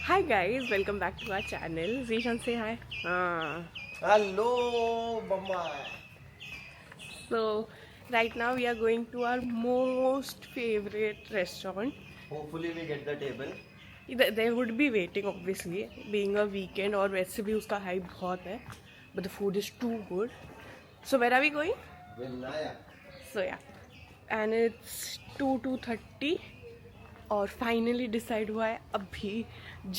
Hi guys, welcome back to our channel. Zishan, say hi. Hello, Mama. So right now we are going to our most favorite restaurant. Hopefully we get the table. They would be waiting obviously, being a weekend और वैसे भी उसका hype बहुत है. But the food is too good. So where are we going? Vinayak. So yeah, and it's 2:30 और finally decide हुआ है अभी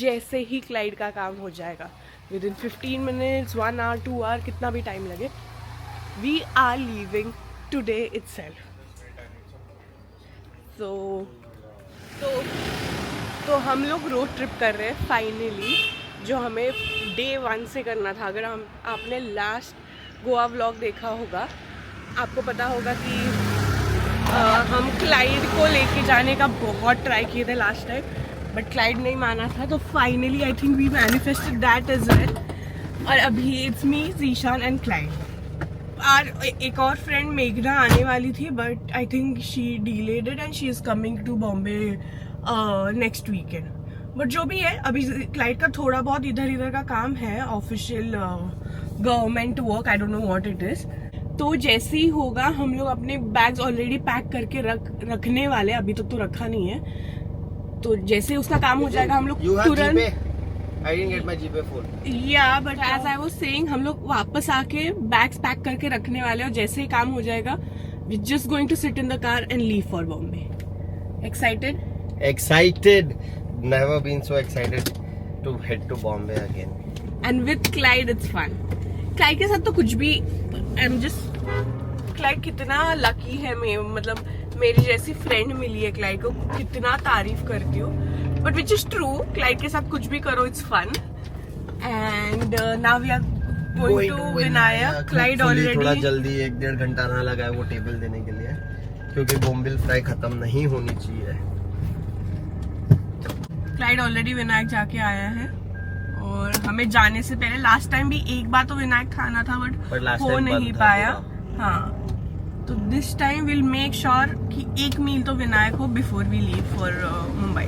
जैसे ही क्लाइड का काम हो जाएगा within 15 minutes 1 hour 2 hour कितना भी टाइम लगे we are leaving today itself. तो हम लोग रोड ट्रिप कर रहे हैं फाइनली, जो हमें डे 1 से करना था. अगर आपने लास्ट गोवा व्लॉग देखा होगा आपको पता होगा कि हम क्लाइड को लेके जाने का बहुत ट्राई किए थे लास्ट टाइम, बट क्लाइड नहीं माना था. तो finally I think we manifested that as well. और अभी it's me, Zeeshan and Clyde. और एक और फ्रेंड मेघना आने वाली थी but I think she delayed it and she is coming to Bombay next weekend. But जो भी है अभी क्लाइड का थोड़ा बहुत इधर का काम है, official government work, I don't know what it is. तो जैसे ही होगा हम लोग अपने बैग्स ऑलरेडी पैक करके रखने वाले, अभी तक तो रखा नहीं है. तो जैसे उसका काम हो जाएगा हम लोग तुरंत. I didn't get my GPay phone. Yeah, but as I was saying, हम लोग वापस आके बैग्स पैक करके रखने वाले और जैसे ही काम हो जाएगा we just going to sit in the car and leave for Bombay. Excited? Excited. Never been so excited to head to Bombay again. And with Clyde it's fun. Clyde के साथ तो कुछ भी क्लाइड कितना लकी है. मतलब मेरी जैसी फ्रेंड मिली है क्लाइड को, कितना तारीफ करती हूँ. But which is true, Clyde के साथ कुछ भी करो it's fun. And now we are going to Vinayak. Clyde already थोड़ा जल्दी 1-1.5 घंटा ना लगा है वो टेबल देने के लिए, क्योंकि बॉम्बिल फ्राई खत्म नहीं होनी चाहिए. क्लाइड ऑलरेडी विनायक जाके आया है और हमें जाने से पहले लास्ट टाइम भी एक बार तो विनायक खाना था बट हो नहीं पाया. हाँ, तो this time will make sure कि एक मील तो विनायक हो before we leave for Mumbai.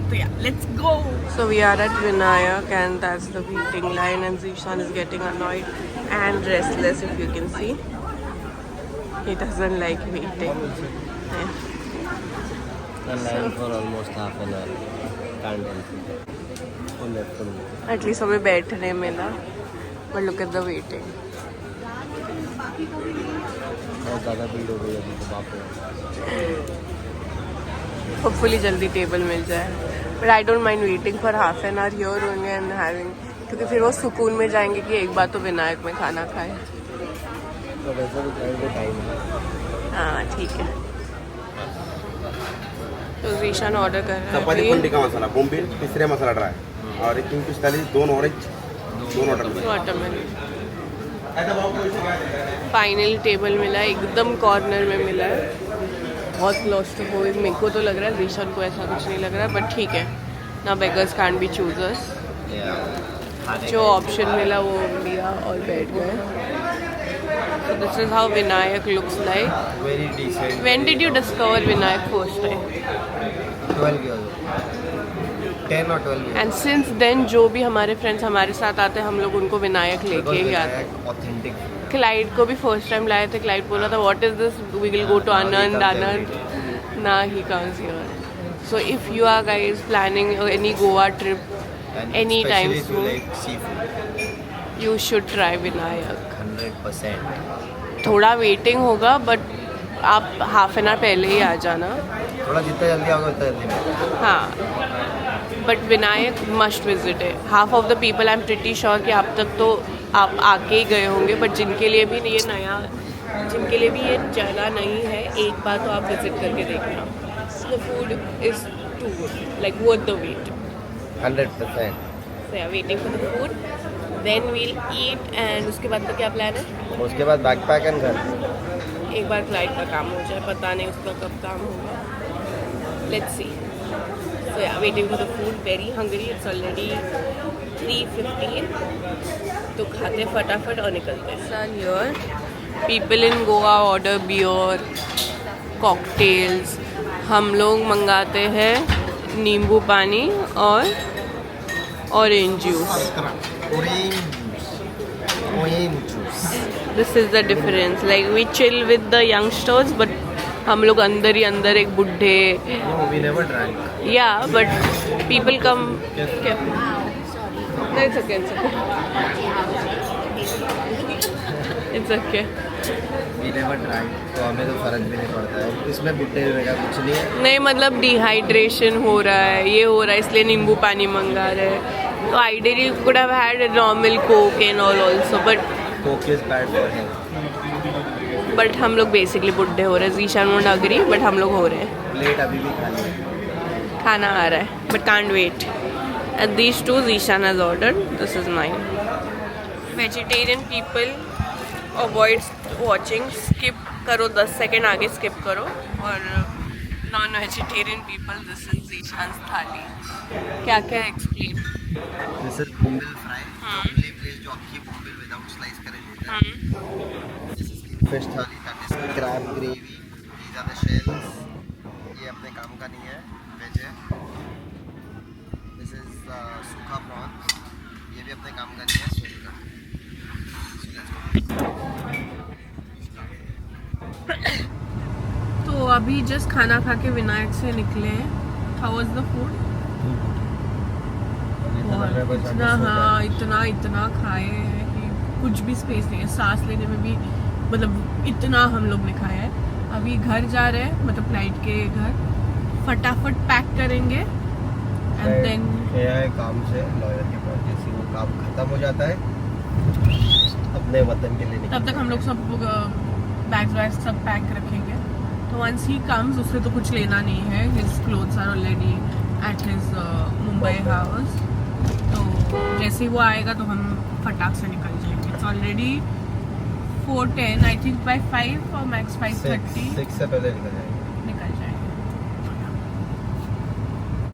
तो या let's go. So we are at Vinayak and that's the waiting line and Zeeshan is getting annoyed and restless if you can see. He doesn't like waiting. for almost half an hour. Can't help it. At least हमें बैठने मिला, but look at the waiting. बहुत ज़्यादा भीड़ हो गई अभी तो बाप. होपफुली जल्दी टेबल मिल जाए, but I don't mind waiting for half an hour here होंगे एंड हैविंग, क्योंकि फिर वो सुकून में जाएंगे कि एक बार तो विनायक में खाना खाए. तो वैसे भी टाइम है. हाँ ठीक है. तो ज़ीशान ऑर्डर कर रहा चपाती है टिक्का मसाला, बोम्बिल, तीसरे मसाला ड्राई और 1 किंग फिश थाली, 2 orange, 2 watermelon. Watermelon. Finally table मिला, एकदम कॉर्नर में मिला है. बहुत क्लॉस्ट्रोफोबिक मेरे को तो लग रहा है, ज़ीशान को ऐसा कुछ नहीं लग रहा है, बट ठीक है ना. Beggars can be choosers. जो ऑप्शन मिला वो लिया और बैठ गए. So this is how Vinayak looks like. Very decent. When did you discover Vinayak first time? 12 years old. 10 or 12 years. And since then जो भी हमारे फ्रेंड्स हमारे साथ आते हैं हम लोग उनको विनायक लेके ही आते हैं. Authentic. क्लाइड को भी फर्स्ट टाइम लाए थे. क्लाइड बोला था what is this, we will go to Anand. ना he comes here. So if you are guys planning any Goa trip any time soon, you should try Vinayak. 100%. थोड़ा वेटिंग होगा बट आप हाफ एन आवर पहले ही आ जाना. थोड़ा जितना जल्दी आओगे उतना जल्दी. हाँ, बट विनायक मस्ट विजिट है. Half of the people I am pretty sure कि आप तक तो आप आके ही गए होंगे, बट जिनके लिए भी ये नया, जिनके लिए भी ये जगह नहीं है, एक बार तो आप विजिट करके देखना. The food is too good, like worth the wait. 100%. So yeah, waiting for the food, then we'll eat and उसके बाद का क्या प्लान है? उसके बाद बैकपैक एंड घर. एक बार फ्लाइट का काम हो जाए, पता नहीं उसका कब काम होगा. Let's see. So yeah, waiting for the food. Very hungry. It's already 3:15. तो खाते फटाफट और निकलते हैं. Sir, here people in Goa order beer, cocktails. हम लोग मंगाते हैं नींबू पानी और orange juice. This is the difference. Like we chill with the youngsters but हम लोग अंदर ही अंदर एक बुढ़े. we never drank. या but people come. It's okay. It's okay. We never drank. तो हमें तो फर्क भी नहीं पड़ता है. इसमें बुड्ढे वगैरह कुछ नहीं है. नहीं मतलब डिहाइड्रेशन हो रहा है, ये हो रहा है, इसलिए नींबू पानी मंगा रहे हैं. तो ideally could have had normal Coke and all also but Coke is bad for health. But हम लोग बेसिकली बुढ़े हो रहे हैं. ज़ीशान वोंट अग्री बट हम लोग हो रहे हैं. प्लेट अभी भी खाली है. खाना आ रहा है but can't wait. At these two Zeeshan has ordered. This is mine. Vegetarian people avoid watching. Skip करो, 10 सेकेंड आगे स्किप करो. और non vegetarian people this is Zeeshan thali. क्या क्या explain. This is bombil fry. Only place जो आपकी bombil without slice करे देता है. This is fish थाली. That is crab gravy. These are the shells. ये अपने काम का नहीं है. Veg है. This is सूखा prawns. ये भी अपने काम का नहीं है. Soil का. तो अभी जस्ट खाना खा के विनायक से निकले हैं. How was the food. इतना खाए हैं कि कुछ भी स्पेस नहीं है. सांस लेने में भी मतलब इतना हम लोग ने खाया है. अभी घर जा रहे हैं मतलब फ्लाइट के घर. फटाफट पैक करेंगे एंड देन है काम से लॉयर के पास. जैसे वो काम खत्म हो जाता है अपने वतन के लिए तब तक हम लोग सब बैग्स वैग्स सब पैक रखेंगे. तो वंस ही कम्स उससे तो कुछ लेना नहीं है. His clothes are already at his Mumbai house. तो जैसे ही वो आएगा तो हम फटाक से निकल जाएंगे. It's already 4:10. I think by 5 और मैक्स 5:30. 6 से पहले निकल जाएंगे.